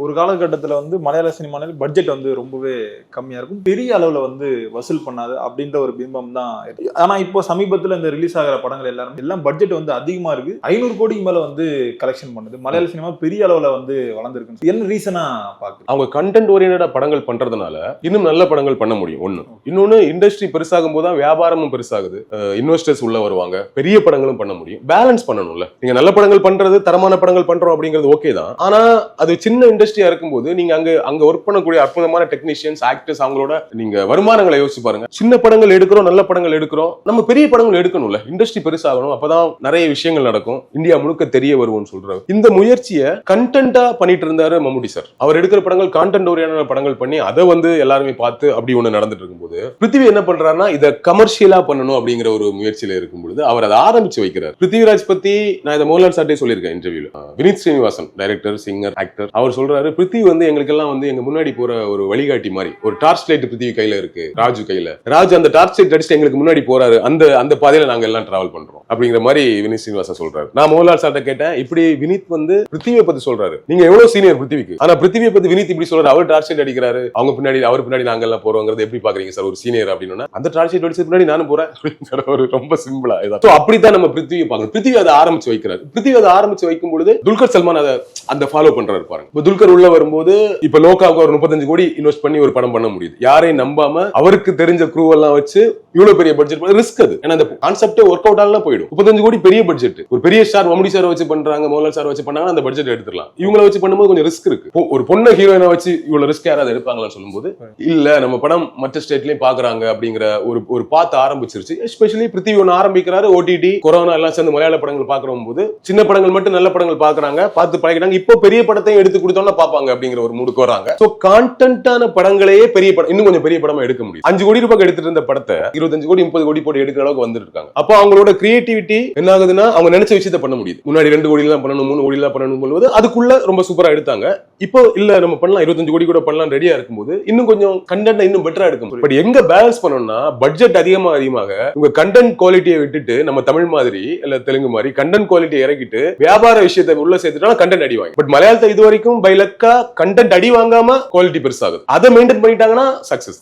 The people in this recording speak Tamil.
ஒரு காலகட்டத்தில் வந்து மலையாள சினிமாவில் பட்ஜெட் வந்து ரொம்பவே கம்மியா இருக்கும், பெரிய அளவுல வந்து வசூல் பண்ணாது அப்படின்ற ஒரு பிம்பம் தான். ஆனா இப்போ சமீபத்தில் இந்த ரிலீஸ் ஆகிற படங்கள் எல்லாம் பட்ஜெட் வந்து அதிகமா இருக்கு, 500 கோடிக்கு மேல வந்து கலெக்ஷன் பண்ணுது. மலையாள சினிமா பெரிய அளவுல வந்து வளர்ந்துருக்கு. என்ன ரீசனா பாக்கு? அவங்க கண்டென்ட் ஓரியன்டா படங்கள் பண்றதுனால இன்னும் நல்ல படங்கள் பண்ண முடியும். இன்னொன்னு இண்டஸ்ட்ரி பெருசாகும் போது வியாபாரமும் பெருசாகுது, இன்வெஸ்டர்ஸ் உள்ள வருவாங்க, பெரிய படங்களும் பண்ண முடியும். பேலன்ஸ் பண்ணணும்ல. நீங்க நல்ல படங்கள் பண்றது, தரமான படங்கள் பண்றோம் அப்படிங்கிறது ஓகே தான். ஆனா அது சின்ன இண்டஸ்ட்ரியா இருக்கும்போது நீங்க அங்க ஒர்க் பண்ணக்கூடிய அற்புதமான டெக்னீஷியன்ஸ், ஆக்டர்ஸ், அவங்களோட நீங்க வருமானங்களை யோசிச்சு பாருங்க. சின்ன படங்கள் எடுக்கிறோம், நல்ல படங்கள் எடுக்கிறோம், நம்ம பெரிய படங்கள் எடுக்கணும்ல. இண்டஸ்ட்ரி பெருசாகணும், அப்பதான் நிறைய விஷயங்கள் நடக்கும், இந்தியா முழுக்க தெரிய வருவோம்னு சொல்றாரு. இந்த முயற்சியை கண்டென்ட்டா பண்ணிட்டு இருந்தாரு மம்முட்டி சார். அவர் எடுக்கிற படங்கள் கான்டென்ட் ஓரியன்டான படங்கள் பண்ணி அதை வந்து எல்லாருமே பார்த்து அப்படி ஒண்ணு நடந்துட்டு இருக்கும்போது பிருத்திவி என்ன பண்றாருன்னா இதை கமர்ஷியலா பண்ணணும் அப்படிங்கிற ஒரு முயற்சியில இருக்கும்போது அவர் அதை ஆரம்பிச்சு வைக்கிறார். பிருத்திவிராஜ் பத்தி நான் இதை மோகன்லால் சார்ட்டே சொல்லியிருக்கேன் இன்டர்வியூல. Vineeth Sreenivasan director, singer, actor, அவர் சொல்றாரு பிருத்திவி வந்து எங்களுக்கெல்லாம் வந்து எங்க முன்னாடி போற ஒரு வழிகாட்டி மாதிரி. ஒரு டார்ச் லைட் பிருத்திவி கையில இருக்கு, ராஜு கையில. ராஜு அந்த டார்ச் லைட் அடிச்சு எங்களுக்கு முன்னாடி போறாரு, அந்த பாதையில நாங்க எல்லாம் டிராவல் பண்றோம் அப்படிங்கிற மாதிரி வினீத் ஸ்ரீனிவாசன் சொல்றாரு. நான் மோகன்லால் சார்ட்ட கேட்டேன், இப்படி வினீத் வந்து பிருத்திவியை பத்தி சொல்றாரு, நீங்க எவ்வளவு சீனியர் பிருத்திவிக்கு, ஆனா பிருத்திவியை பத்தி வினீத் இப்படி சொல்றாரு, அவர் டார்ச் லைட் அடிக்கிறாரு, அவங்க பின்னாடி அவர் பின்னாடி நாங்க எல்லாம் போறோங்கிறது எப்படி பாக்குறீங்க சார் ஒரு சீனியர் அப்படின்னு. அந்த டார்ச் லைட் அடிச்சு பின்னாடி நானும் போறேன் ஒரு ரொம்ப சிம்பிளா. அப்படித்தான் நம்ம பிருத்திவியை பார்க்கணும். பிருத்திவி அதை ஆரம்பிச்சு வைக்கிறாரு. பிருத்திவி அதை ஆரம்பிச்சு வைக்கும் பொழுது துல்கர் சல்மான் அதை அந்த ஃபாலோ பண்றாரு பாருங்க. துல்கர் உள்ள வரும்போது இப்ப லோகாவுக்கு ஒரு 35 கோடி இன்வெஸ்ட் பண்ணி ஒரு படம் பண்ண முடியுது. யாரையும் நம்பாம அவருக்கு தெரிஞ்ச க்ரூ எல்லாம் வச்சு இவ்வளவு பெரிய பட்ஜெட் ரிஸ்க். அது ஏன்னா அந்த கான்செப்டே ஒர்க் அவுட் ஆகலாம் போயிடும். 35 கோடி பெரிய பட்ஜெட். ஒரு பெரிய ஸ்டார் மம்முட்டி சார் வச்சு பண்றாங்க, மோகன்லால் சார் வச்சு பண்ணாங்க, அந்த பட்ஜெட் எடுத்துக்கலாம். இவங்களை வச்சு பண்ணும்போது கொஞ்சம் ரிஸ்க் இருக்கு. ஒரு பொண்ணு ஹீரோயினை வச்சு இவ்வளவு ரிஸ்க் யாராவது எடுப்பாங்களான்னு சொல்லும்போது இல்ல, நம்ம படம் மற்ற ஸ்டேட்லயும் பாக்குறாங்க அப்படிங்கிற ஒரு பாத்து ஆரம்பிச்சிருச்சு. எஸ்பெஷலி பிருத்திவி ஒன்னு ஆரம்பிக்கிறாரு, ஓடிடி கொரோனா எல்லாம் சேர்ந்து மலையாள படங்கள் பாக்குற போது சின்ன படங்கள் மட்டும் நல்ல படங்கள் பாக்குறாங்க, பார்த்து பழகிட்டாங்க. இப்போ பெரிய படத்தையும் எடுத்து கொடுத்தோம்னா பாப்பாங்க அப்படிங்கிற ஒரு மூடுக்கு வராங்க. சோ கான்டென்ட்டான படங்களையே பெரிய படம், இன்னும் கொஞ்சம் பெரிய படமா எடுக்க முடியும். 5 கோடி ரூபாய் எடுத்துட்டு இருந்த படத்தை 25 கோடி 30 கோடி போட்டு எடுக்கிற அளவுக்கு வந்துட்டு இருக்காங்க. அப்போ அவங்களோட கிரியேட்டிவிட்டி என்ன ஆகுதுன்னா அவங்க நினைச்ச விஷயத்தை பண்ண முடியுது. முன்னாடி 2 கோடி எல்லாம் பண்ணணும், 3 கோடி எல்லாம் பண்ணணும் போது அதுக்குள்ள ரொம்ப சூப்பரா எடுத்தாங்க. இப்போ இல்ல நம்ம பண்ணலாம், 25 கோடி கூட பண்ணலாம் ரெடியா இருக்கும்போது இன்னும் கொஞ்சம் கண்டென்ட் இன்னும் பெட்டரா எடுக்க முடியும். பட் எங்க பேலன்ஸ் பண்ணணும்னா பட்ஜெட் அதிகமாக உங்க கண்டென்ட் குவாலிட்டியை விட்டுட்டு நம்ம தமிழ் மாதிரி இல்ல தெலுங்கு மாதிரி கண்டென்ட் குவாலிட்டி இறக்கிட்டு வியாபார விஷயத்தை உள்ள சேர்த்துட்டா கண்டென்ட் அடி வாங்க. பட் மலையாளத்தை இது வரைக்கும் பை லக்கா கண்டென்ட் அடி வாங்காம குவாலிட்டி பெருசாகுது. அதை மெயின்டைன் பண்ணிட்டாங்கன்னா சக்சஸ் தான்.